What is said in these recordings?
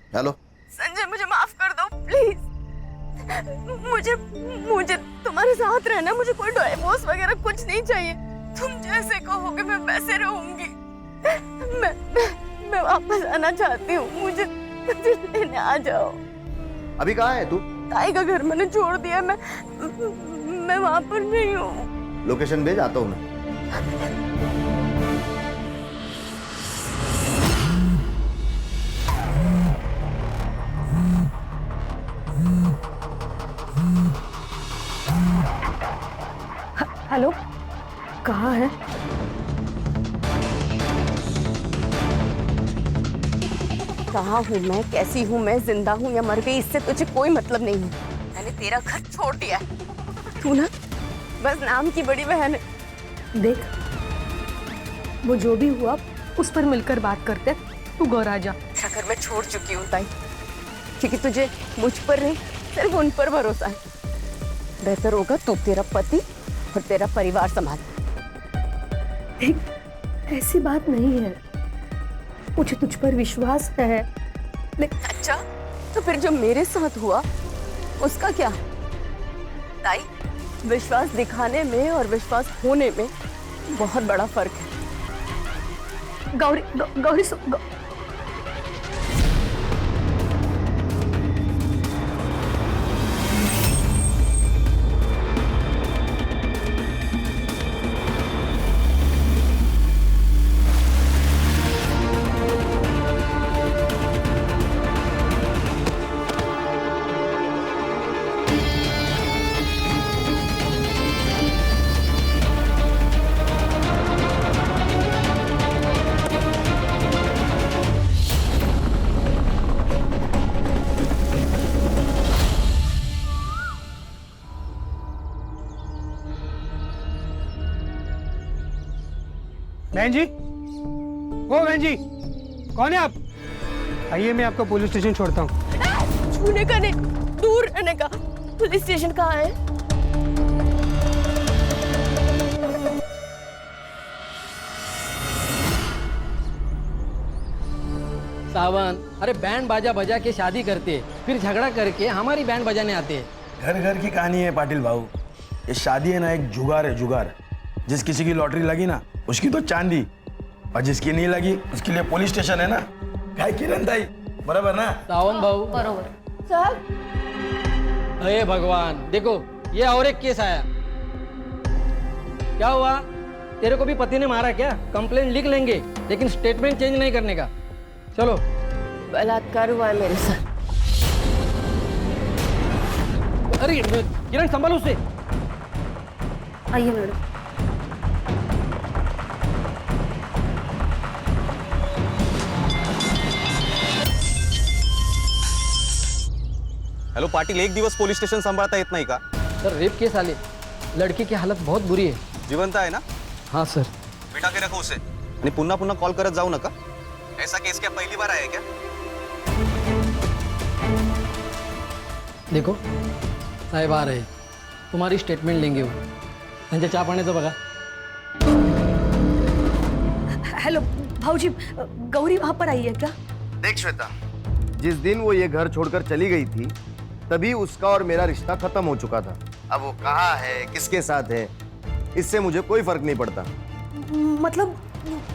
Hello Sanjay, मुझे माफ कर दो प्लीज। मुझे तुम्हारे साथ रहना, मुझे कोई डिवोर्स वगैरह कुछ नहीं चाहिए। तुम जैसे कहोगे मैं वैसे रहूंगी। मैं वापस आना चाहती हूँ, मुझे लेने आ जाओ। अभी कहाँ है तू? ताई का घर मैंने छोड़ दिया, मैं वहां पर नहीं हूँ। लोकेशन भेज, आता हूँ मैं। हेलो, कहाँ है? कहाँ हूँ मैं, कैसी हूँ मैं, जिंदा हूँ या मर गई, इससे तुझे कोई मतलब नहीं है। मैंने तेरा घर छोड़ दिया है। तू ना बस नाम की बड़ी बहन है। देख, वो जो भी हुआ उस पर मिलकर बात करते। तू घर आ जा। तेरा घर मैं छोड़ चुकी हूँ ताई, क्योंकि तुझे मुझ पर नहीं सिर्फ उन पर भरोसा है। बेहतर होगा तू तेरा पति और तेरा परिवार संभाल। देख, ऐसी बात नहीं है, मुझे तुझ पर विश्वास है। अच्छा, तो फिर जो मेरे साथ हुआ उसका क्या? ताई, विश्वास दिखाने में और विश्वास होने में बहुत बड़ा फर्क है। गौरी बहन जी, ओ बहन जी, कौन है आप? आइए, मैं आपको पुलिस स्टेशन छोड़ता हूँ। छूने का नहीं, दूर रहने का। पुलिस स्टेशन कहाँ है? सावन, अरे बैंड बाजा बजा के शादी करते, फिर झगड़ा करके हमारी बैंड बजाने आते हैं। घर घर की कहानी है पाटिल भाऊ। ये शादी है ना, एक जुगार है, जुगार। जिस किसी की लॉटरी लगी ना, उसकी तो चांदी, और जिसकी नहीं लगी उसके लिए पुलिस स्टेशन है ना। क्या किरण ताई, बराबर ना? सावन भाऊ, बरोबर। साहब, अरे भगवान, देखो ये और एक केस आया। क्या हुआ? तेरे को भी पति ने मारा क्या? कंप्लेंट लिख लेंगे, लेकिन स्टेटमेंट चेंज नहीं करने का। चलो। बलात्कार हुआ है मेरे साथ। अरे किरण, संभालो उसे। आइए मैडम। हेलो पाटिल, एक दिवस पोलीस स्टेशन सांभाळता येत नाही का? सर, रेप केस आले, लड़की की हालत बहुत बुरी है। जिवंत आहे ना? हाँ सर। बिठा के रखो उसे आणि पुन्हा पुन्हा कॉल करत जाऊ नका। ऐसा केस क्या पहली बार आया क्या? देखो साहेब आ रहे, तुम्हारी स्टेटमेंट लेंगे वो। त्यांच्या चहा पाण्याचं बघा। हेलो भाऊजी, गौरी वहां पर आई है क्या? देख श्वेता, जिस दिन वो ये घर छोड़कर चली गई थी तभी उसका और मेरा रिश्ता खत्म हो चुका था। अब वो कहाँ है, किसके साथ है, इससे मुझे कोई फर्क नहीं पड़ता। मतलब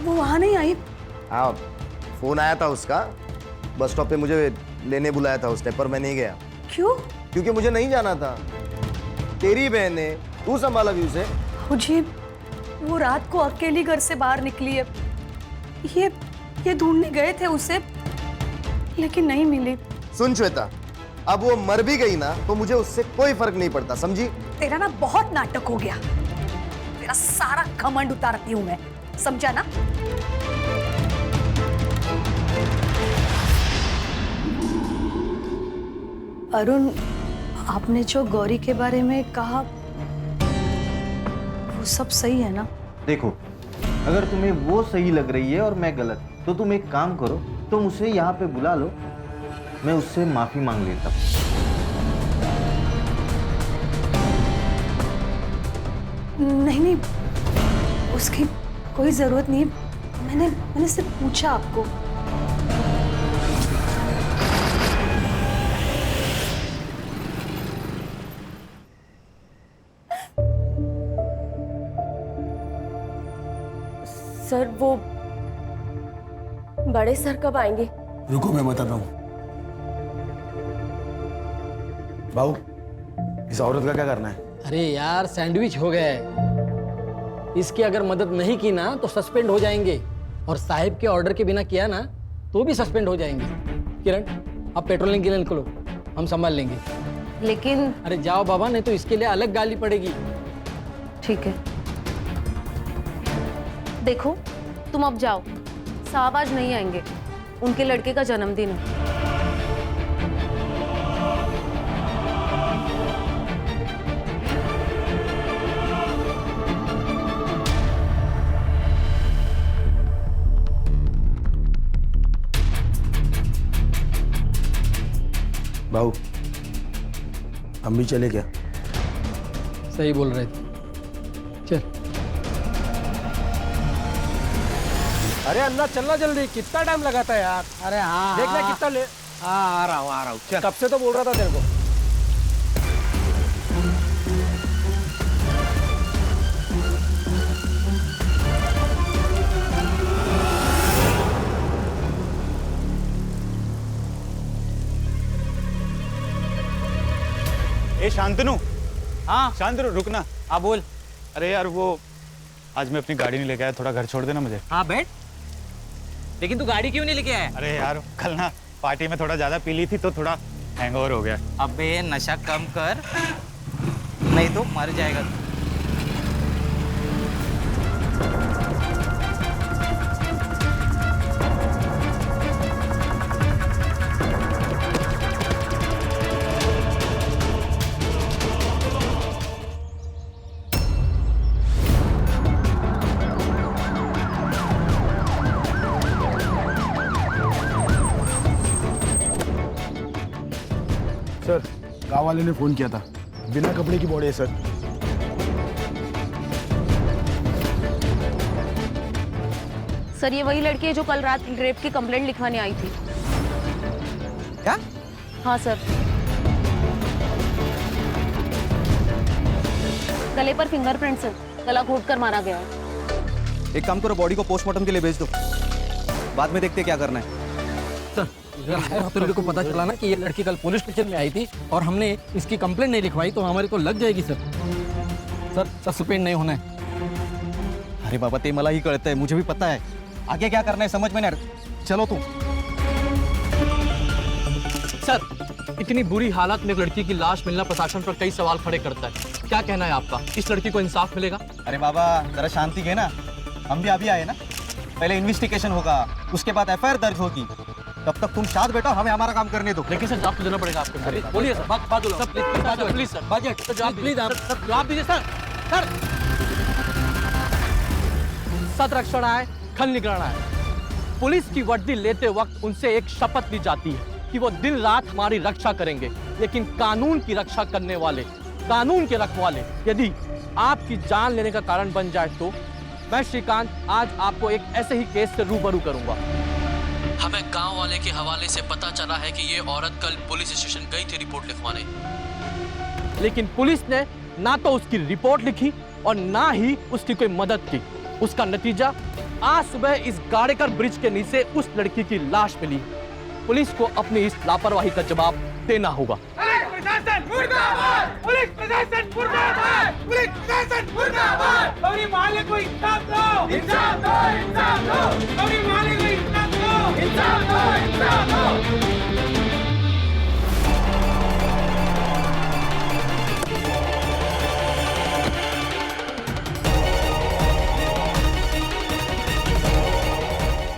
वो वहां नहीं आई? हाँ, फोन आया था उसका, बस स्टॉप पे मुझे लेने बुलाया था उसने, पर मैं नहीं गया। क्यों? क्योंकि मुझे नहीं जाना था। तेरी बहन है, तू संभाला भी उसे। भाऊजी, वो रात को अकेली घर से बाहर निकली है। ये ढूंढने गए थे उसे, लेकिन नहीं मिली। सुन श्वेता, अब वो मर भी गई ना तो मुझे उससे कोई फर्क नहीं पड़ता, समझी? तेरा ना बहुत नाटक हो गया। तेरा सारा घमंड उतारती हूं मैं, समझा ना? अरुण, आपने जो गौरी के बारे में कहा वो सब सही है ना? देखो, अगर तुम्हें वो सही लग रही है और मैं गलत, तो तुम एक काम करो, तुम उसे यहाँ पे बुला लो, मैं उससे माफी मांग लेता हूँ। नहीं, उसकी कोई जरूरत नहीं। मैंने सिर्फ पूछा आपको। सर वो बड़े सर कब आएंगे? रुको मैं बताता हूँ। भाऊ, इस औरत का क्या करना है? अरे यार सैंडविच हो गया है। इसकी अगर मदद नहीं की ना तो सस्पेंड हो जाएंगे, और साहिब के ऑर्डर के बिना किया ना तो भी सस्पेंड हो जाएंगे। किरण, अब पेट्रोलिंग के लिए निकलो, हम संभाल लेंगे। लेकिन अरे जाओ बाबा, नहीं तो इसके लिए अलग गाली पड़ेगी। ठीक है, देखो तुम अब जाओ, साहब आज नहीं आएंगे, उनके लड़के का जन्मदिन है। भाऊ, हम भी चले क्या? सही बोल रहे थे, चल। अरे अन्ना चलना जल्दी, कितना टाइम लगाता है यार। अरे हाँ देखना कितना ले। हाँ आ रहा हूँ चल। कब से तो बोल रहा था तेरे को। ए शांतनु, हाँ शांतनु रुकना। हाँ बोल। अरे यार वो आज मैं अपनी गाड़ी नहीं लेके आया, थोड़ा घर छोड़ देना मुझे। हाँ बैठ, लेकिन तू गाड़ी क्यों नहीं लेके आया? अरे यार कल ना पार्टी में थोड़ा ज्यादा पी ली थी तो थोड़ा हैंगओवर हो गया। अबे नशा कम कर, नहीं तो मर जाएगा। सर, गाँव वाले ने फोन किया था, बिना कपड़े की बॉडी है सर। सर ये वही लड़की है जो कल रात रेप की कंप्लेंट लिखवाने आई थी। क्या? हाँ सर, गले पर फिंगरप्रिंट्स है, गला घोट कर मारा गया है। एक काम करो, बॉडी को पोस्टमार्टम के लिए भेज दो, बाद में देखते क्या करना है। तेरे को पता चला ना कि ये लड़की कल पुलिस स्टेशन में आई थी और हमने इसकी कंप्लेंट नहीं लिखवाई तो हमारे को लग जाएगी सर। सर सस्पेंड नहीं होना है। अरे बाबा ते मला ही कळत है, मुझे भी पता है, आगे क्या करना है समझ में नहीं। चलो तुम। सर इतनी बुरी हालत में एक लड़की की लाश मिलना प्रशासन पर कई सवाल खड़े करता है, क्या कहना है आपका? इस लड़की को इंसाफ मिलेगा? अरे बाबा जरा शांति है ना, हम भी अभी आए ना, पहले इन्वेस्टिगेशन होगा, उसके बाद एफआईआर दर्ज होगी, तब तक तुम शांत बैठो, हमें हमारा काम करने दो। लेकिन सर जवाब तो देना पड़ेगा आपको। बोलिए सर, बात सर प्लीज सर, सर जवाब प्लीज सर, जवाब दीजिए सर। सर सत रक्षण आए, खल निगराना है। पुलिस की वर्दी लेते वक्त उनसे एक शपथ ली जाती है कि वो दिन रात हमारी रक्षा करेंगे, लेकिन कानून की रक्षा करने वाले, कानून के रखवाले यदि आपकी जान लेने का कारण बन जाए तो मैं श्रीकांत आज आपको एक ऐसे ही केस से रूबरू करूंगा। हमें गांव वाले के हवाले से पता चला है कि ये औरत कल पुलिस स्टेशन गई थी रिपोर्ट लिखवाने, लेकिन पुलिस ने ना तो उसकी रिपोर्ट लिखी और ना ही उसकी कोई मदद की। उसका नतीजा आज सुबह इस गाड़ेकर ब्रिज के नीचे उस लड़की की लाश मिली। पुलिस को अपनी इस लापरवाही का जवाब देना होगा।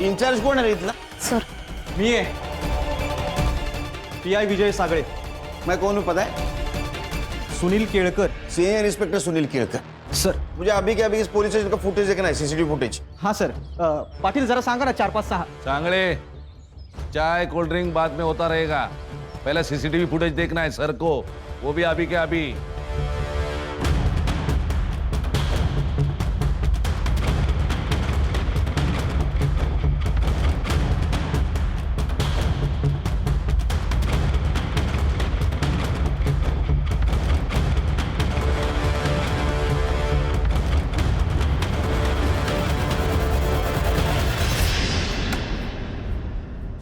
इंचार्ज कोण आहे इथला? सर मी है पीआई विजय सागळे। मैं कौन हूँ पता है? Sunil Kelkar. Senior inspector Sunil Kelkar. Sir मुझे अभी के अभी इस पुलिस स्टेशन का फुटेज देखना है, सीसीटीवी फुटेज। हाँ सर, पाटिल जरा सांगा ना 4-5-6। चांगले, चाय कोल्ड ड्रिंक बाद में होता रहेगा, पहले सीसीटीवी फुटेज देखना है सर को, वो भी अभी के अभी।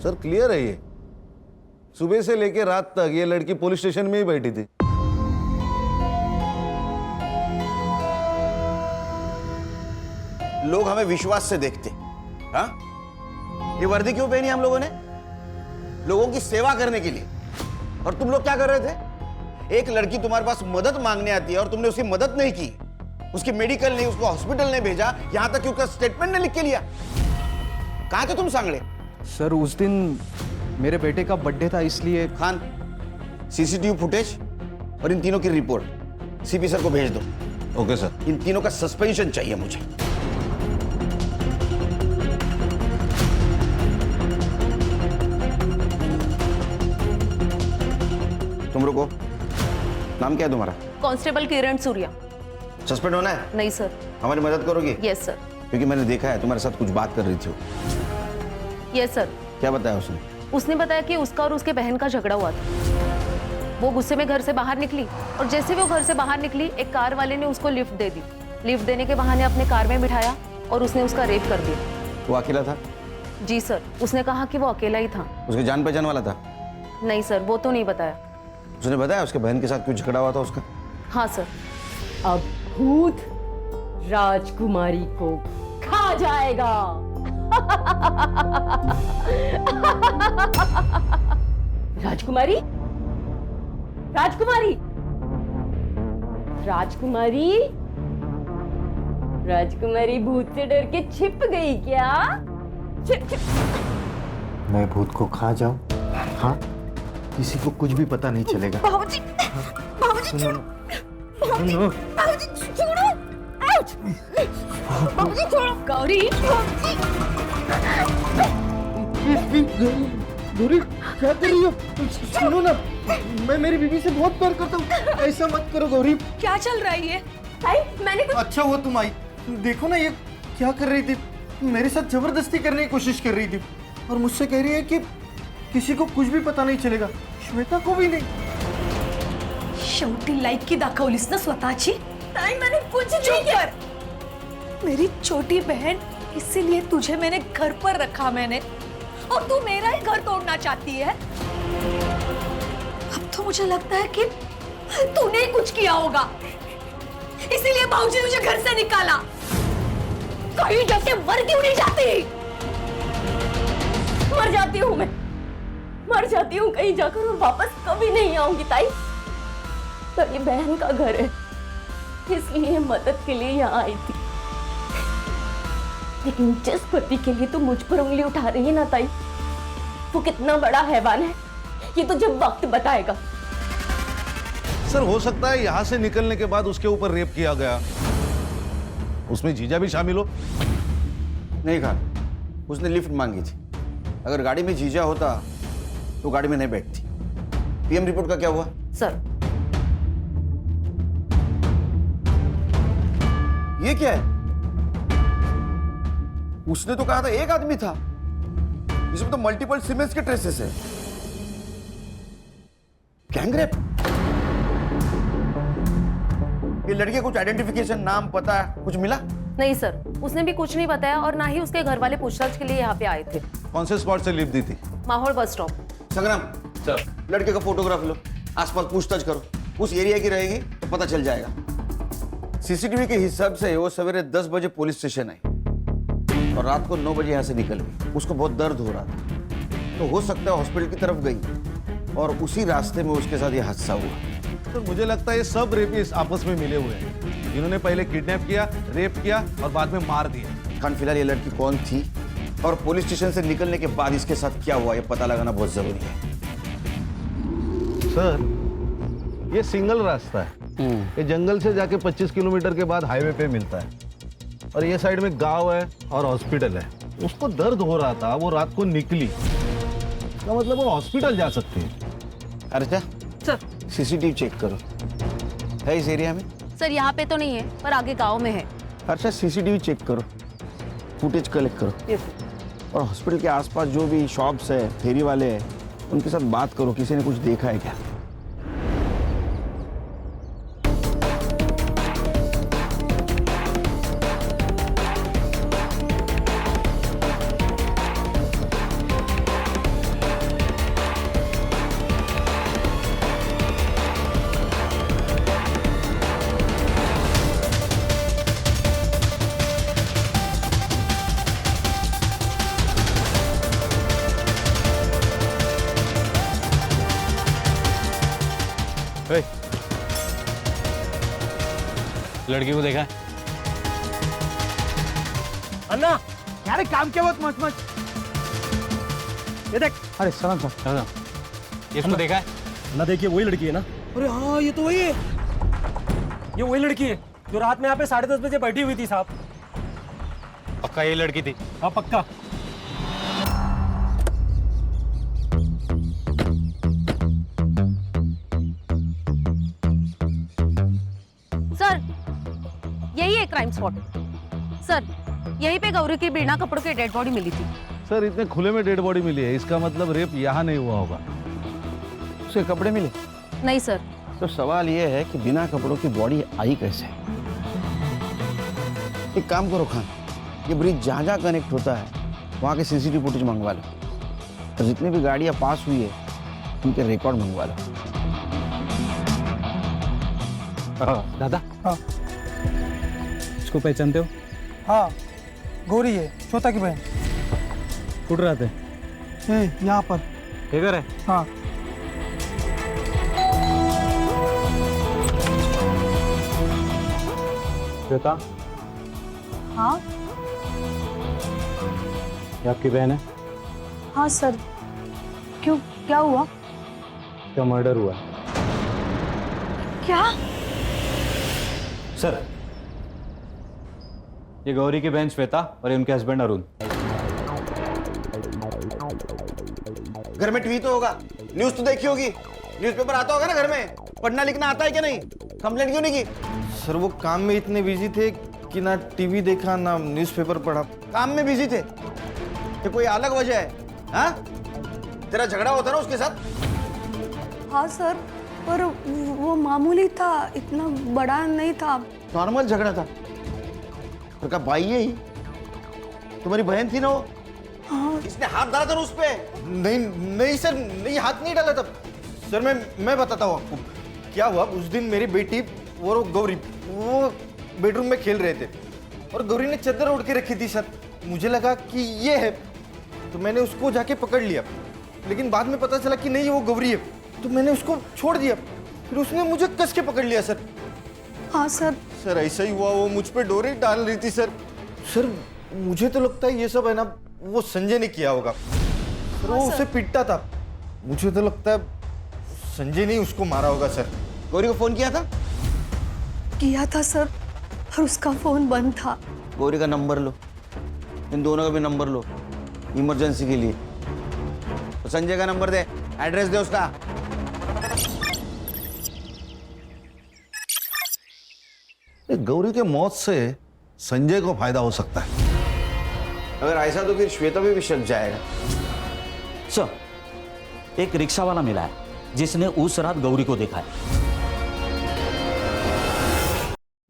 सर क्लियर है ये, सुबह से लेकर रात तक ये लड़की पुलिस स्टेशन में ही बैठी थी। लोग हमें विश्वास से देखते। हाँ, ये वर्दी क्यों पहनी हम लोगों ने? लोगों की सेवा करने के लिए। और तुम लोग क्या कर रहे थे? एक लड़की तुम्हारे पास मदद मांगने आती है और तुमने उसकी मदद नहीं की, उसकी मेडिकल नहीं, उसको हॉस्पिटल नहीं भेजा, यहां तक कि उसका स्टेटमेंट नहीं लिख के लिया। कहां थे तुम सांगड़े? सर उस दिन मेरे बेटे का बर्थडे था, इसलिए। खान, सीसीटीवी फुटेज और इन तीनों की रिपोर्ट सीपी सर को भेज दो। Okay sir. इन तीनों का सस्पेंशन चाहिए मुझे। तुम रुको, नाम क्या है तुम्हारा? कांस्टेबल किरण सूर्या। सस्पेंड होना है? नहीं सर। हमारी मदद करोगे? Yes sir. क्योंकि मैंने देखा है तुम्हारे साथ कुछ बात कर रही थी वो। Yes sir. क्या बताया उसने? उसने बताया कि उसका और उसके बहन का झगड़ा हुआ था। वो गुस्से में घर से बाहर निकली और जैसे वो घर से बाहर निकली, एक कार वाले ने उसको लिफ्ट दे दी। लिफ्ट देने के बहाने अपने कार में बिठाया और उसने उसका रेप कर दिया। वो अकेला था? जी सर। उसने कहा कि वो अकेला ही था। उसके जान पहचान वाला था? नहीं सर, वो तो नहीं बताया। उसने बताया उसके बहन के साथ क्यों झगड़ा हुआ था उसका? हाँ सर। अब भूत राजकुमारी को खा जाएगा। राजकुमारी, राजकुमारी, राजकुमारी, राजकुमारी भूत से डर के छिप गई क्या? छिप छिप। मैं भूत को खा जाऊं? हाँ, किसी को कुछ भी पता नहीं चलेगा। बाबूजी, बाबूजी छोड़ो, बाबूजी छोड़ो, आउच, बाबूजी छोड़ो, गौरी, गौरी क्या कर रही हो? सुनो ना, मैं मेरी बीवी से बहुत प्यार करता हूँ, ऐसा मत करो गौरी। क्या चल रहा है ये? मैंने कुछ। अच्छा हुआ तुम आई। देखो ना ये क्या कर रही थी, मेरे साथ जबरदस्ती करने की कोशिश कर रही थी और मुझसे कह रही है कि किसी को कुछ भी पता नहीं चलेगा, श्वेता को भी नहीं। शेवटी लायकी दाखवलीस ना स्वतःची? नहीं, मैंने कुछ चुप कर। मेरी छोटी बहन, इसीलिए तुझे मैंने घर पर रखा मैंने, और तू मेरा ही घर तोड़ना चाहती है। अब तो मुझे लगता है कि तूने कुछ किया होगा, इसीलिए भाऊजी ने मुझे घर से निकाला। कहीं जाके मर क्यों नहीं जाती? मर जाती हूँ मैं, मर जाती हूँ कहीं जाकर और वापस कभी नहीं आऊंगी ताई। तो ये बहन का घर है, इसलिए मदद के लिए यहाँ आई थी। लेकिन जिस पति के लिए तू मुझ पर उंगली उठा रही है ना ताई, वो कितना बड़ा हैवान है ये तो जब वक्त बताएगा। सर हो सकता है यहां से निकलने के बाद उसके ऊपर रेप किया गया, उसमें जीजा भी शामिल हो। नहीं खान, उसने लिफ्ट मांगी थी। अगर गाड़ी में जीजा होता तो गाड़ी में नहीं बैठती। पीएम रिपोर्ट का क्या हुआ? सर, ये क्या है? उसने तो कहा था एक आदमी था, इसमें तो मल्टीपल सीमेंस के ट्रेसेस है। गैंगरेप? ये लड़के कुछ आइडेंटिफिकेशन, नाम, पता कुछ मिला? नहीं सर, उसने भी कुछ नहीं बताया और ना ही उसके घर वाले पूछताछ के लिए यहाँ पे आए थे। कौन से स्पॉट से लिफ्ट दी थी? माहौल बस स्टॉप। संग्राम सर, लड़के का फोटोग्राफ लो, आसपास पूछताछ करो, उस एरिया की रहेगी तो पता चल जाएगा। सीसीटीवी के हिसाब से वो सवेरे 10 बजे पुलिस स्टेशन आई और रात को 9 बजे यहाँ से निकल गई। उसको बहुत दर्द हो रहा था, तो हो सकता है हॉस्पिटल की तरफ गई और उसी रास्ते में उसके साथ ये हादसा हुआ। तो मुझे लगता है ये सब रेपिस्ट आपस में मिले हुए हैं, जिन्होंने पहले किडनैप किया, रेप किया और बाद में मार दिया। खान, फिलहाल ये लड़की कौन थी और पुलिस स्टेशन से निकलने के बाद इसके साथ क्या हुआ, ये पता लगाना बहुत जरूरी है। सर, ये सिंगल रास्ता है, ये जंगल से जाके 25 किलोमीटर के बाद हाईवे पे मिलता है और ये साइड में गांव है और हॉस्पिटल है। उसको दर्द हो रहा था, वो रात को निकली, इसका मतलब वो हॉस्पिटल जा सकती है। अर्चा सर, सीसीटीवी चेक करो, है इस एरिया में? सर यहाँ पे तो नहीं है, पर आगे गांव में है। अर्चा सीसीटीवी चेक करो, फुटेज कलेक्ट करो। यस। और हॉस्पिटल के आसपास जो भी शॉप्स है, फेरी वाले हैं, उनके साथ बात करो, किसी ने कुछ देखा है क्या? लड़की को देखा? अन्ना यार काम क्या बहुत मस्त मस्त। ये देख। अरे सलाम सर। इसको देखा है? ना देखिए वही लड़की है ना। अरे हाँ ये तो वही है। ये वही लड़की है जो रात में यहाँ पे 10:30 बजे बैठी हुई थी साहब। पक्का ये लड़की थी? हाँ पक्का। सर यही है क्राइम स्पॉट। सर यहीं पे गौरी की बिना कपड़ों की डेड बॉडी मिली थी। सर इतने खुले में डेड बॉडी मिली है, इसका मतलब रेप यहाँ नहीं हुआ होगा। उसके कपड़े मिले? नहीं सर। तो सवाल ये है कि बिना कपड़ों की बॉडी आई कैसे? एक काम करो खान, ये ब्रिज जहाँ जहाँ कनेक्ट होता है वहाँ के सीसीटीवी फुटेज मंगवा लो और जितने भी गाड़ियाँ पास हुई है उनके रिकॉर्ड मंगवा लो। दादा हाँ इसको पहचानते हो? हाँ गौरी है, श्वेता की बहन। उड़ रहे थे यहाँ पर। इधर है? हाँ श्वेता, हाँ ये आपकी बहन है? हाँ सर, क्यों, क्या हुआ? क्या मर्डर हुआ? क्या? सर ये गौरी की बहन श्वेता और ये उनके हस्बैंड अरुण। घर में टीवी तो होगा, न्यूज तो देखी होगी, न्यूज़पेपर आता होगा ना घर में। पढ़ना लिखना आता है क्या नहीं? कंप्लेंट क्यों नहीं की? सर वो काम में इतने बिजी थे कि ना टीवी देखा ना न्यूज़पेपर पढ़ा। काम में बिजी थे? ये कोई अलग वजह है? हाँ, तेरा झगड़ा होता ना उसके साथ? हाँ सर, पर वो मामूली था, इतना बड़ा नहीं था। नॉर्मल झगड़ा था? और का भाई है ही? तुम्हारी बहन थी ना वो? हाँ। इसने हाथ डाला था ना उस पे? नहीं नहीं सर, नहीं हाथ नहीं डाला था सर। मैं बताता हूँ आपको क्या हुआ। उस दिन मेरी बेटी और गौरी वो बेडरूम में खेल रहे थे और गौरी ने चादर ओढ़ के रखी थी सर। मुझे लगा कि ये है तो मैंने उसको जाके पकड़ लिया, लेकिन बाद में पता चला कि नहीं वो गौरी है, तो मैंने उसको छोड़ दिया। फिर उसने मुझे कस के पकड़ लिया सर। हाँ सर। सर ऐसा ही हुआ, वो मुझ पे डोरी डाल रही थी सर। सर मुझे तो लगता है ये सब है ना वो संजय ने किया होगा सर। वो उसे पीटता था, मुझे तो लगता है संजय ने उसको मारा होगा सर। गौरी को फोन किया था? किया था सर, और उसका फोन बंद था। गौरी का नंबर लो, इन दोनों का भी नंबर लो इमरजेंसी के लिए। तो संजय का नंबर दे, एड्रेस दे उसका। गौरी के मौत से संजय को फायदा हो सकता है। अगर ऐसा तो फिर श्वेता भी शक जाएगा। सर, एक रिक्शा वाला मिला है जिसने उस रात गौरी को देखा है।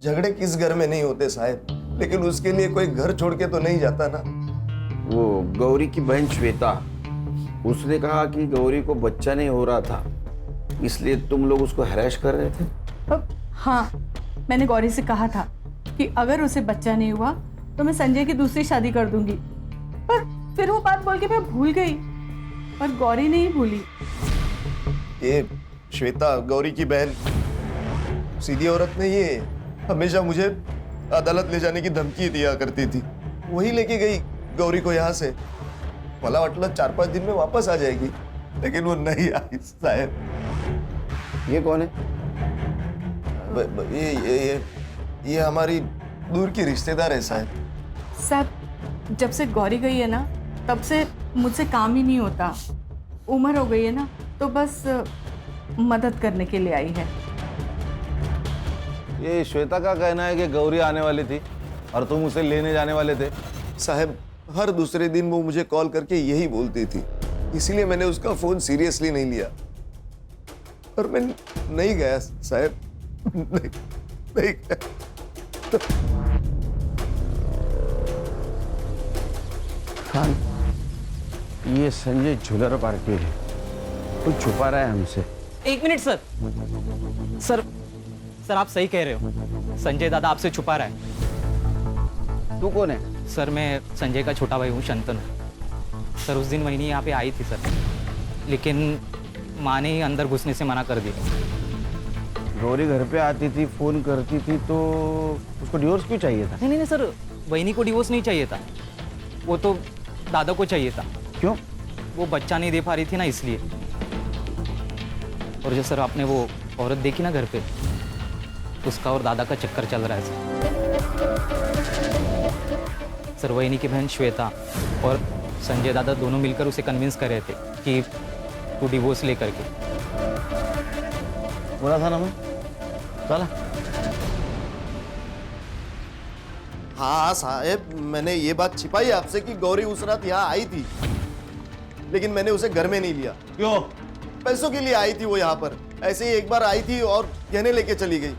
झगड़े किस घर में नहीं होते साहब, लेकिन उसके लिए कोई घर छोड़ के तो नहीं जाता ना। वो गौरी की बहन श्वेता, उसने कहा कि गौरी को बच्चा नहीं हो रहा था, इसलिए तुम लोग उसको हैरेस कर रहे थे। हाँ, मैंने गौरी से कहा था कि अगर उसे बच्चा नहीं हुआ तो मैं संजय की दूसरी शादी कर दूंगी, पर फिर वो बात बोल के मैं भूल गई, पर गौरी नहीं भूली। ये श्वेता गौरी की बहन सीधी औरत नहीं है। हमेशा मुझे अदालत ले जाने की धमकी दिया करती थी, वही लेके गई गौरी को यहाँ से। मला वाटलं 4-5 दिन में वापस आ जाएगी, लेकिन वो नहीं आई साहब। ये कौन है? ये हमारी दूर की रिश्तेदार है साहब। साहब, जब से गौरी गई है ना तब से मुझसे काम ही नहीं होता। उम्र हो गई है ना, तो बस मदद करने के लिए आई है। ये श्वेता का कहना है कि गौरी आने वाली थी और तुम उसे लेने जाने वाले थे। साहब हर दूसरे दिन वो मुझे कॉल करके यही बोलती थी, इसीलिए मैंने उसका फोन सीरियसली नहीं लिया और मैं नहीं गया साहब। नहीं गया। खान, ये संजय झूलर पार्टी है, कुछ छुपा रहा है हमसे। एक मिनट सर। सर सर आप सही कह रहे हो, संजय दादा आपसे छुपा रहा है। तू कौन है? सर मैं संजय का छोटा भाई हूँ, शंतनु। सर उस दिन वहीनी यहाँ पे आई थी सर, लेकिन माँ ने ही अंदर घुसने से मना कर दिया। गौरी घर पे आती थी, फोन करती थी, तो उसको डिवोर्स क्यों चाहिए था? नहीं सर, वहिनी को डिवोर्स नहीं चाहिए था, वो तो दादा को चाहिए था। क्यों? वो बच्चा नहीं दे पा रही थी ना, इसलिए। और जो सर आपने वो औरत देखी ना घर पे, उसका और दादा का चक्कर चल रहा है सर। वहिनी की बहन श्वेता और संजय दादा दोनों मिलकर उसे कन्विंस कर रहे थे कि तू डिवोर्स लेकर के। बोला था ना मैं, चला। हाँ साहब, मैंने ये बात छिपाई आपसे कि गौरी उस रात यहाँ आई थी, लेकिन मैंने उसे घर में नहीं लिया। क्यों? पैसों के लिए आई थी वो यहाँ पर, ऐसे ही एक बार आई थी और गहने लेके चली गई।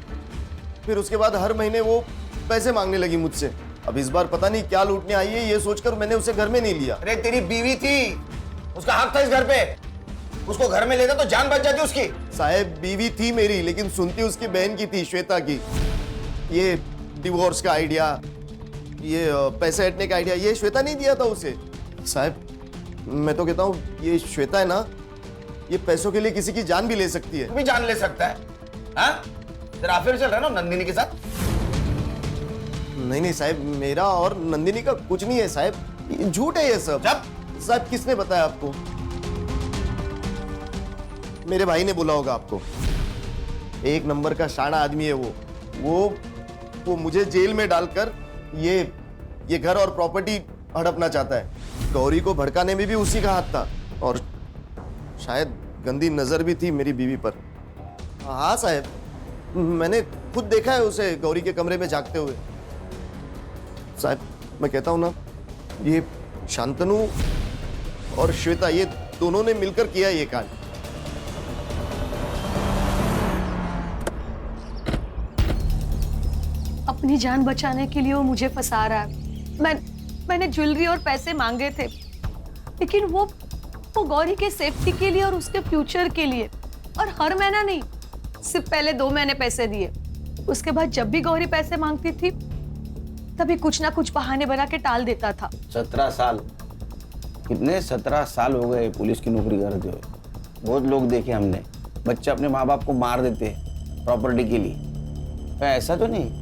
फिर उसके बाद हर महीने वो पैसे मांगने लगी मुझसे। अब इस बार पता नहीं क्या लूटने आई है, ये सोचकर मैंने उसे घर में नहीं लिया। अरे तेरी बीवी थी, उसका हक था इस घर पे, उसको घर में लेता तो जान बच जाती उसकी। साहब बीवी थी मेरी, लेकिन सुनती उसकी बहन की थी, श्वेता की। ये डिवोर्स का आइडिया, ये पैसे हटने का आइडिया, ये श्वेता नहीं दिया था उसे। साहब मैं तो कहता हूँ ये श्वेता है ना, ये पैसों के लिए किसी की जान भी ले सकती है। तू भी जान ले सकता है? हाँ? तेरा अफेयर चल रहा है ना नंदिनी के साथ? नहीं साहब, मेरा और नंदिनी का कुछ नहीं है साहब, ये झूठ है ये सब। साहब किसने बताया आपको? मेरे भाई ने बोला होगा आपको। एक नंबर का शाना आदमी है वो मुझे जेल में डालकर ये घर और प्रॉपर्टी हड़पना चाहता है। गौरी को भड़काने में भी उसी का हाथ था, और शायद गंदी नजर भी थी मेरी बीवी पर। हाँ साहब, मैंने खुद देखा है उसे गौरी के कमरे में जागते हुए। साहब मैं कहता हूं ना, ये शांतनु और श्वेता, ये दोनों ने मिलकर किया ये कांड। अपनी जान बचाने के लिए वो मुझे फंसा रहा है। मैंने ज्वेलरी और पैसे मांगे थे, लेकिन वो गौरी के सेफ्टी के लिए और उसके फ्यूचर के लिए, और हर महीना नहीं, सिर्फ पहले 2 महीने पैसे दिए। उसके बाद जब भी गौरी पैसे मांगती थी तभी कुछ ना कुछ बहाने बना के टाल देता था। 17 साल, कितने 17 साल हो गए पुलिस की नौकरी करते हुए। बहुत लोग देखे हमने, बच्चे अपने माँ बाप को मार देते हैं प्रॉपर्टी के लिए। तो ऐसा तो नहीं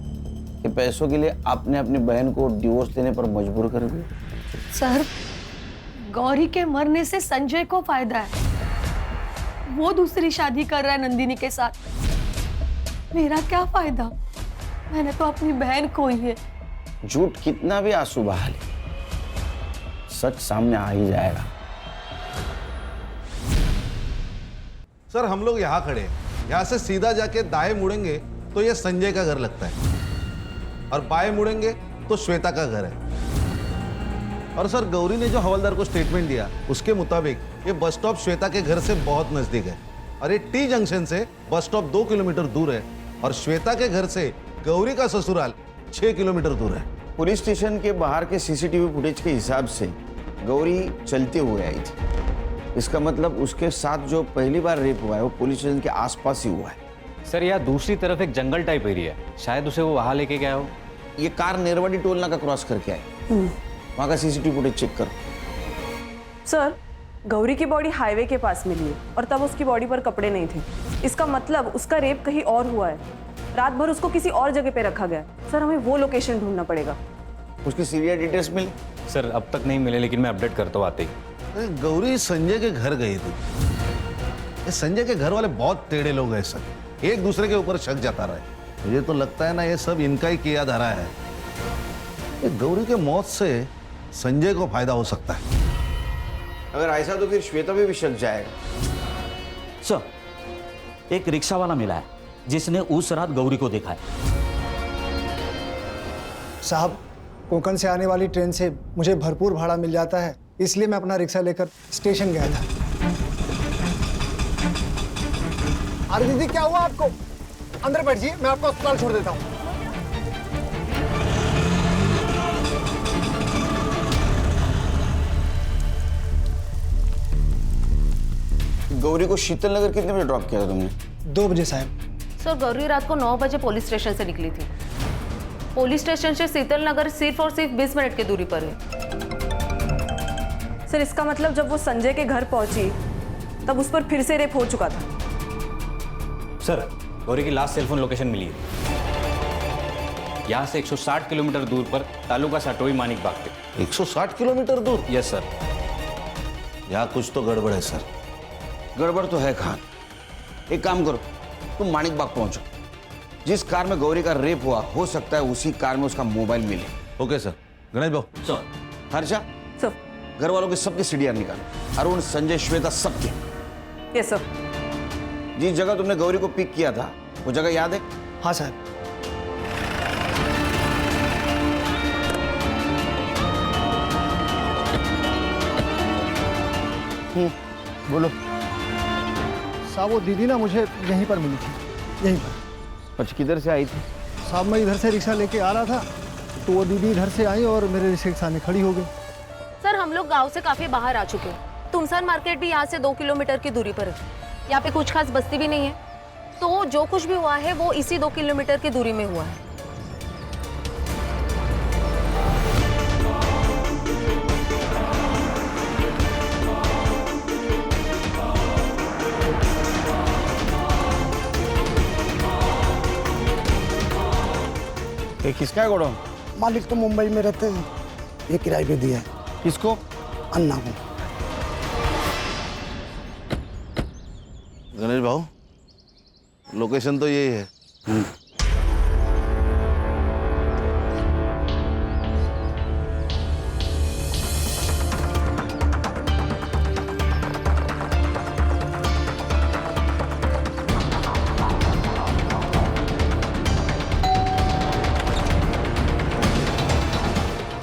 कि पैसों के लिए आपने अपनी बहन को डिवोर्स देने पर मजबूर कर दिया? सर, गौरी के मरने से संजय को फायदा है। वो दूसरी शादी कर रहा है नंदिनी के साथ। मेरा क्या फायदा? मैंने तो अपनी बहन खोई है। झूठ कितना भी आंसू बहा ले, सच सामने आ ही जाएगा। सर हम लोग यहाँ खड़े हैं, यहाँ से सीधा जाके दाएं मुड़ेंगे तो ये संजय का घर लगता है, और बाएं मुड़ेंगे तो श्वेता का घर है। और सर गौरी ने जो हवलदार को स्टेटमेंट दिया उसके मुताबिक ये बस स्टॉप श्वेता के घर से बहुत नजदीक है, और ये टी जंक्शन से बस स्टॉप 2 किलोमीटर दूर है, और श्वेता के घर से गौरी का ससुराल 6 किलोमीटर दूर है। पुलिस स्टेशन के बाहर के सीसीटीवी फुटेज के हिसाब से गौरी चलते हुए आई थी। इसका मतलब उसके साथ जो पहली बार रेप हुआ है वो पुलिस स्टेशन के आसपास ही हुआ है। सर यहाँ दूसरी तरफ एक जंगल टाइप एरिया है, शायद उसे वो वहां लेके गया हो। ये कार नेरवाडी टोल नाका क्रॉस करके आए, वहां का सीसीटीवी फुटेज चेक करो। सर, गौरी की बॉडी हाईवे के पास मिली है और तब उसकी बॉडी पर कपड़े नहीं थे। इसका मतलब उसका रेप कहीं और हुआ है। रात भर उसको किसी और जगह पे रखा गया। सर हमें वो लोकेशन ढूंढना पड़ेगा। उसकी सीरियल डिटेल्स मिले? सर अब तक नहीं मिले, लेकिन मैं अपडेट करता हूँ आते ही। गौरी संजय के घर गई थी। ये संजय के घर वाले बहुत टेढ़े लोग हैं सर, एक दूसरे के ऊपर शक जता रहे हैं। मुझे तो लगता है ना ये सब इनका ही किया धरा है। ये गौरी के मौत से संजय को फायदा हो सकता है। अगर ऐसा तो फिर श्वेता भी शक जाएगा। सर, एक रिक्शा वाला मिला है जिसने उस रात गौरी को देखा है। साहब, कोंकण से आने वाली ट्रेन से मुझे भरपूर भाड़ा मिल जाता है, इसलिए मैं अपना रिक्शा लेकर स्टेशन गया था। अरे दीदी क्या हुआ आपको? अंदर बैठिए, मैं आपको अस्पताल छोड़ देता हूँ। गौरी को शीतल नगर कितने बजे ड्रॉप किया था तुमने? 2 बजे साहब। सर गौरी रात को 9 बजे पुलिस स्टेशन से निकली थी। पुलिस स्टेशन से शीतल नगर सिर्फ और सिर्फ 20 मिनट की दूरी पर है। सर इसका मतलब जब वो संजय के घर पहुंची तब उस पर फिर से रेप हो चुका था। सर गौरी की लास्ट सेलफोन लोकेशन मिली है। यहाँ से 160 किलोमीटर दूर पर तालुका साटोई मानिक बाग पे। 160 किलोमीटर दूर? Yes sir. यहाँ कुछ तो गड़बड़ है सर। गड़बड़ तो है खान। एक काम करो, तुम मानिक बाग पहुंचो। जिस कार में गौरी का रेप हुआ, हो सकता है उसी कार में उसका मोबाइल मिले। Okay sir. Ganesh Bhau. Sir. Harsha sir. घर वालों के सबके सीडीआर निकालो। अरुण, संजय, श्वेता, सबके। Yes sir. जिस जगह तुमने गौरी को पिक किया था वो जगह याद है? हाँ साहब। बोलो। साहब वो दीदी ना मुझे यहीं पर मिली थी, यहीं पर। अच्छा, किधर से आई थी? साहब मैं इधर से रिक्शा लेके आ रहा था तो वो दीदी इधर से आई और मेरे रिक्शे के सामने खड़ी हो गई। सर हम लोग गांव से काफी बाहर आ चुके हैं। तुमसान मार्केट भी यहाँ से 2 किलोमीटर की दूरी पर है। यहाँ पे कुछ खास बस्ती भी नहीं है, तो जो कुछ भी हुआ है वो इसी 2 किलोमीटर की दूरी में हुआ है। ये किसका है गोडाउन? मालिक तो मुंबई में रहते हैं, ये किराए पे दिया है। किसको? अन्ना को। गणेश भाऊ, लोकेशन तो यही है।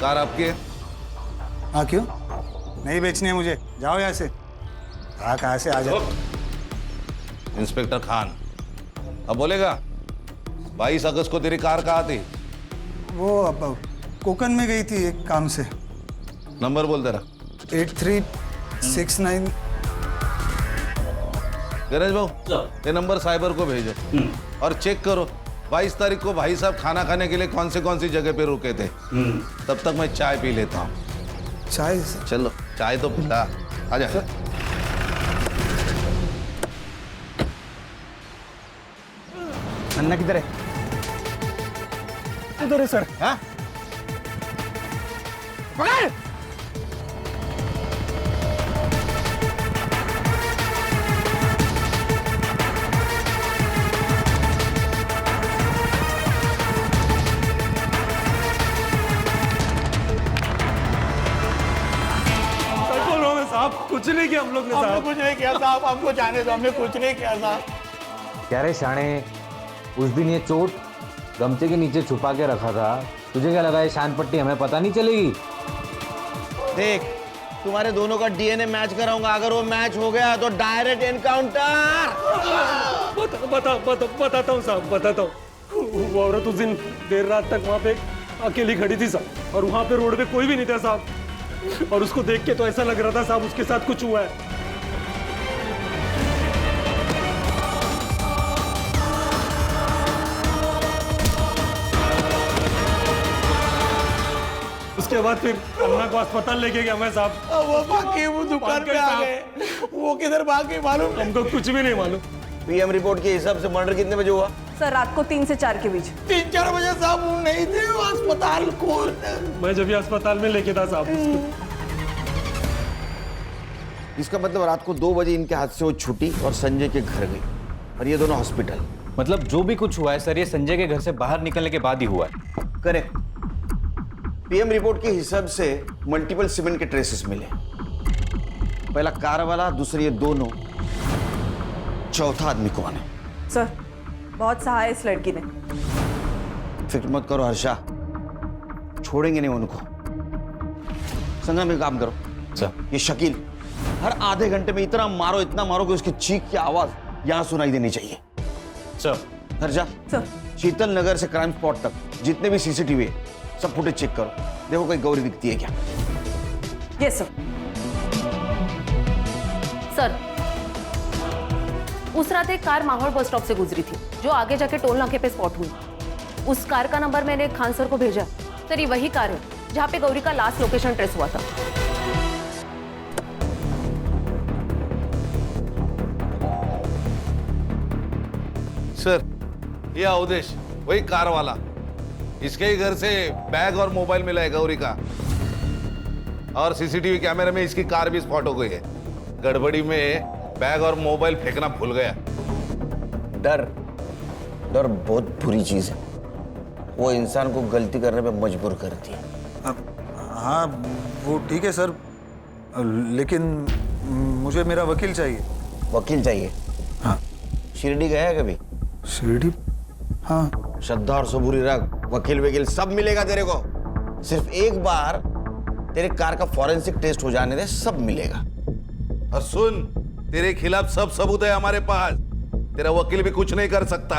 कार आपकी है? हाँ क्यों? नहीं बेचनी है मुझे, जाओ यहाँ से। हाँ कहाँ से आ जाओ। इंस्पेक्टर खान, अब बोलेगा 22 अगस्त को तेरी कार कहाँ थी? वो अब कोकन में गई थी एक काम से। नंबर बोल तेरा। 8369। गणेश भाऊ, ये नंबर साइबर को भेजो और चेक करो 22 तारीख को भाई साहब खाना खाने के लिए कौन सी जगह पे रुके थे। तब तक मैं चाय पी लेता हूँ। चाय? चलो चाय तो पिला। आजा। अन्ना किधर है? उधर है सर। हाँ? पकड़! कुछ नहीं किया हम लोग ने साहब। हमने कुछ नहीं किया साहब, हमको जाने दो, हमने कुछ नहीं किया साहब। क्या रे शाणे, उस दिन ये चोट गमछे के नीचे छुपा के रखा था, तुझे क्या लगा ये शान पट्टी हमें पता नहीं चलेगी? देख, तुम्हारे दोनों का डीएनए मैच कराऊंगा। अगर वो मैच हो गया तो डायरेक्ट एनकाउंटर। बताता हूँ साहब, बताता हूँ। वो औरत उस दिन देर रात तक वहाँ पे अकेली खड़ी थी साहब, और वहाँ पे रोड पे कोई भी नहीं था साहब, और उसको देख के तो ऐसा लग रहा था साहब उसके साथ कुछ हुआ है। उसके बाद फिर अन्ना को अस्पताल लेके गया मैं साहब। वो बाकी वो दुकान पे आ गए। वो किधर भाग गए मालूम? हमको कुछ भी नहीं मालूम। पीएम रिपोर्ट के हिसाब से मर्डर कितने बजे हुआ? सर रात को 3 से 4 के बीच। 3-4 बजे साहब वो नहीं थे, वो अस्पताल खोल। मैं जब भी अस्पताल में लेके था साहब। इसका मतलब रात को 2 बजे इनके हाथ से वो छुट्टी और संजय के घर गई, और ये दोनों हॉस्पिटल। मतलब जो भी कुछ हुआ है सर, ये संजय के घर से बाहर निकलने के बाद ही हुआ है। करेक्ट। पीएम रिपोर्ट के हिसाब से मल्टीपल सीमेंट के ट्रेसेस मिले। पहला कार वाला, दूसरे ये दोनों, चौथा आदमी कौन है? सर बहुत सहा है इस लड़की ने। फिक्र मत करो हर्षा, छोड़ेंगे नहीं उनको। संगम में काम करो सर। ये शकील हर आधे घंटे में इतना मारो कि उसकी चीख की आवाज यहां सुनाई देनी चाहिए। सर। हर्षा, सर शीतल नगर से क्राइम स्पॉट तक जितने भी सीसीटीवी है सब फुटेज चेक करो, देखो कोई गौरी दिखती है क्या। Yes sir. सर उस रात एक कार माहौल बस स्टॉप से गुजरी थी, जो आगे जाके टोल नाके पे स्पॉट हुई। उस कार का नंबर मैंने खान सर को भेजा। सर ये वही कार है जहाँ पे गौरी का लास्ट लोकेशन ट्रेस हुआ था। सर ये अवधेश, वही कार वाला, इसके ही घर से बैग और मोबाइल मिला है गौरी का, और सीसीटीवी कैमरे में इसकी कार भी स्पॉट हो गई है। गड़बड़ी में बैग और मोबाइल फेंकना भूल गया। डर डर बहुत बुरी चीज है, वो इंसान को गलती करने पे मजबूर करती है। हाँ वो ठीक है सर, लेकिन मुझे मेरा वकील चाहिए। वकील चाहिए? हाँ। शिरडी गया है कभी? शिरडी? हाँ। श्रद्धा और सबूरी रख, वकील वकील सब मिलेगा तेरे को। सिर्फ एक बार तेरे कार का फॉरेंसिक टेस्ट हो जाने दे, सब मिलेगा। और सुन, तेरे खिलाफ सब सबूत है हमारे पास, तेरा वकील भी कुछ नहीं कर सकता।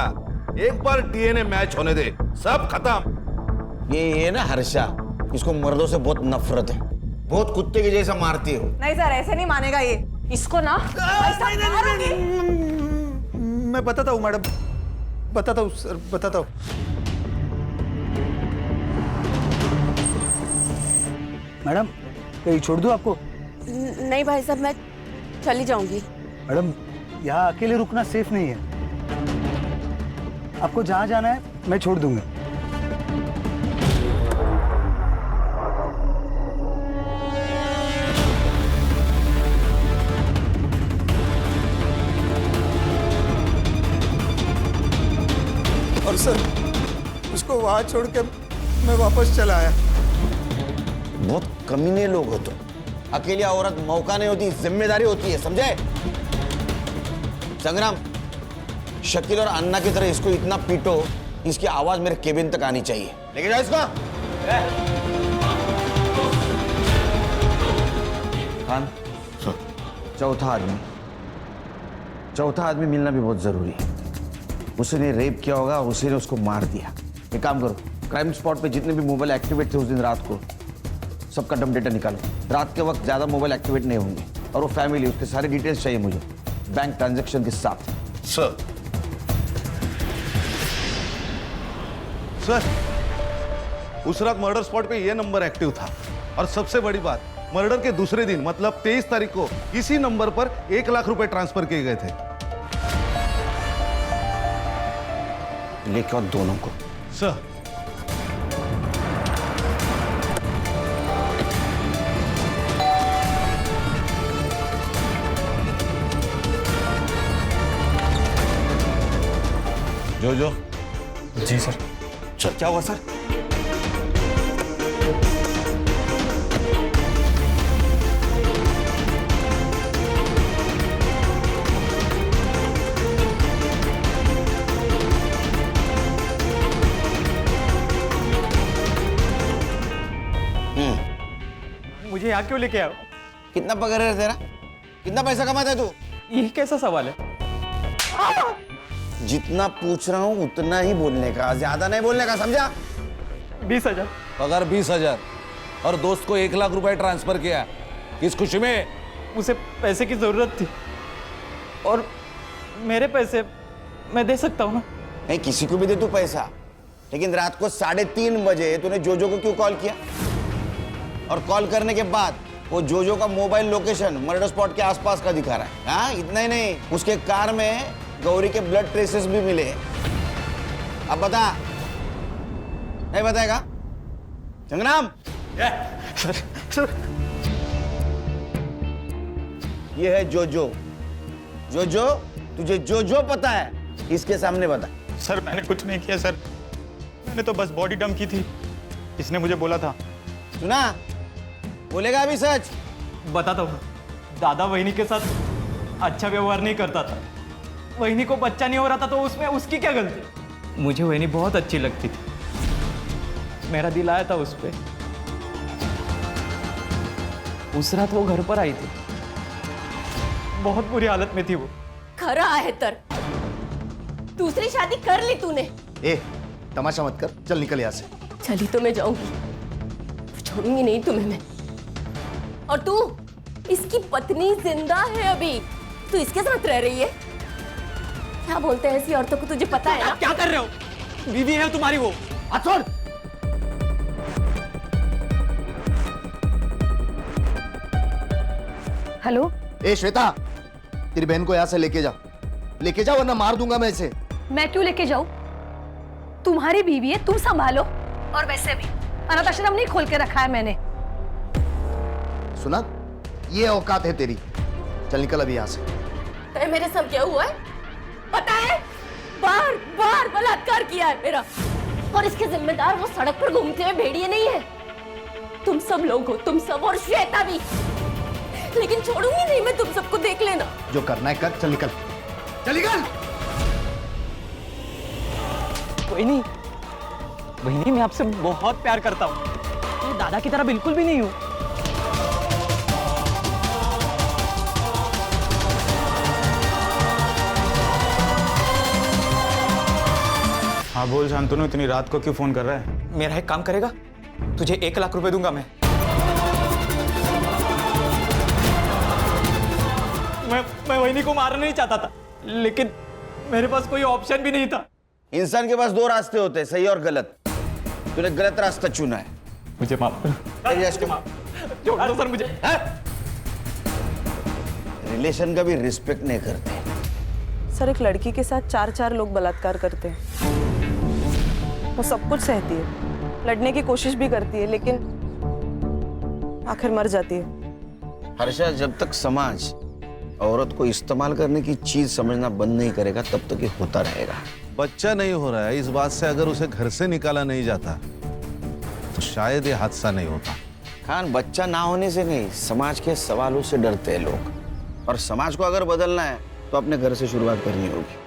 एक बार डीएनए मैच होने दे, सब खत्म। ये ना हर्षा, इसको मर्दों से बहुत नफरत है, बहुत कुत्ते के जैसा मारती हो। नहीं सर, ऐसे नहीं मानेगा ये, इसको ना ऐसा मारूंगी। मैं बताता हूँ मैडम, बताता हूँ सर, बताता हूँ। मैडम कहीं छोड़ दूँ आपको? नहीं भाई साहब, मैं चली जाऊंगी। मैडम यहाँ अकेले रुकना सेफ नहीं है, आपको जहाँ जाना है मैं छोड़ दूंगा। और सर उसको वहां छोड़ के मैं वापस चला आया। बहुत कमीने लोग हो तो। अकेली औरत मौका नहीं होती, जिम्मेदारी होती है, समझे? संग्राम, शकील और अन्ना की तरह इसको इतना पीटो, इसकी आवाज मेरे केबिन तक आनी चाहिए। लेके जाओ इसको। खान, चौथा आदमी मिलना भी बहुत जरूरी है। उसने रेप किया होगा, उसने उसको मार दिया। एक काम करो, क्राइम स्पॉट पे जितने भी मोबाइल एक्टिवेट थे उस दिन रात को, सबका डम डेटा निकालो। रात के वक्त ज्यादा मोबाइल एक्टिवेट नहीं होंगे, और वो फैमिली, उसके सारे डिटेल्स चाहिए मुझे, बैंक ट्रांजैक्शन के साथ। सर उस रात मर्डर स्पॉट पे ये नंबर एक्टिव था, और सबसे बड़ी बात, मर्डर के दूसरे दिन मतलब 23 तारीख को इसी नंबर पर 1 लाख रुपए ट्रांसफर किए गए थे। लेके आओ दोनों को। सर जो जी सर। सर क्या हुआ सर? मुझे यहाँ क्यों लेके आओ? कितना पगार है तेरा? कितना पैसा कमाता है तू? ये कैसा सवाल है? जितना पूछ रहा हूँ उतना ही बोलने का, ज्यादा नहीं बोलने का, समझा? 20,000 पगार 20,000 और दोस्त को 1 लाख रुपए ट्रांसफर किया, किस खुशी में? उसे पैसे की जरूरत थी, और मेरे पैसे मैं दे सकता हूँ ना। नहीं, किसी को भी दे तू पैसा, लेकिन रात को 3:30 बजे तूने जोजो को क्यों कॉल किया? और कॉल करने के बाद वो जोजो का मोबाइल लोकेशन मर्डर स्पॉट के आसपास का दिखा रहा है। हाँ, इतना ही नहीं, उसके कार में गौरी के ब्लड ट्रेसेस भी मिले। अब बता, नहीं बताएगा? संग्राम, सर ये है जोजो। जोजो, तुझे जोजो पता है? इसके सामने बता। सर मैंने कुछ नहीं किया सर, मैंने तो बस बॉडी डंप की थी, इसने मुझे बोला था। सुना? बोलेगा अभी सच? बताता हूँ, दादा वहिनी के साथ अच्छा व्यवहार नहीं करता था, वहिनी को बच्चा नहीं हो रहा था, तो उसमें उसकी क्या गलती? मुझे वहिनी बहुत अच्छी लगती थी, मेरा दिल आया था उस पे। उस रात वो घर पर आई थी, बहुत बुरी हालत में थी वो। खरा है तर, दूसरी शादी कर ली तूने। ए, तमाशा मत कर, चल निकल यहाँ से। चली तो मैं जाऊंगी, छोड़ूंगी नहीं तुम्हें मैं। और तू, इसकी पत्नी जिंदा है अभी, तू इसके साथ रह रही है? क्या बोलते हैं ऐसी औरतों को, तुझे पता है ना? क्या कर रहे हो? बीवी है तुम्हारी वो। छोड़। हेलो। ए श्वेता, तेरी बहन को यहाँ से लेके जा वरना मार दूंगा मैं इसे। मैं क्यों लेके जाऊं? तुम्हारी बीवी है, तुम संभालो। और वैसे भी अनाथ आश्रम नहीं खोल के रखा है मैंने। सुना, ये औकात है तेरी। चल निकल अभी यहाँ से। मेरे साथ क्या हुआ है पता है? बार बार बलात्कार किया है मेरा, और इसके जिम्मेदार वो सड़क पर घूमते हुए भेड़िए नहीं है, तुम सब लोग हो, तुम सब, और श्वेता भी। लेकिन छोड़ूंगी नहीं मैं तुम सबको, देख लेना। जो करना है कर, चल निकल, चल निकल। वहीनी, वहीनी मैं आपसे बहुत प्यार करता हूँ, मैं दादा की तरह बिल्कुल भी नहीं हूँ। हाँ बोल शांतनु, इतनी रात को क्यों फोन कर रहा है? मेरा एक काम करेगा, तुझे 1 लाख रुपए दूंगा मैं वहीनी को मारना नहीं चाहता था, लेकिन मेरे पास कोई ऑप्शन भी नहीं था। इंसान के पास 2 रास्ते होते हैं, सही और गलत। तूने गलत रास्ता चुना है। मुझे माफ करो, छोड़ दो सर मुझे। रिलेशन का भी रिस्पेक्ट नहीं करते। सर, एक लड़की के साथ 4 लोग बलात्कार करते हैं। वो सब कुछ सहती है, लड़ने की कोशिश भी करती है, लेकिन आखिर मर जाती है। हर्षा, जब तक समाज औरत को इस्तेमाल करने की चीज समझना बंद नहीं करेगा, तब तक ये होता रहेगा। बच्चा नहीं हो रहा है, इस बात से अगर उसे घर से निकाला नहीं जाता तो शायद ये हादसा नहीं होता। खान, बच्चा ना होने से नहीं, समाज के सवालों से डरते हैं लोग। और समाज को अगर बदलना है तो अपने घर से शुरुआत करनी होगी।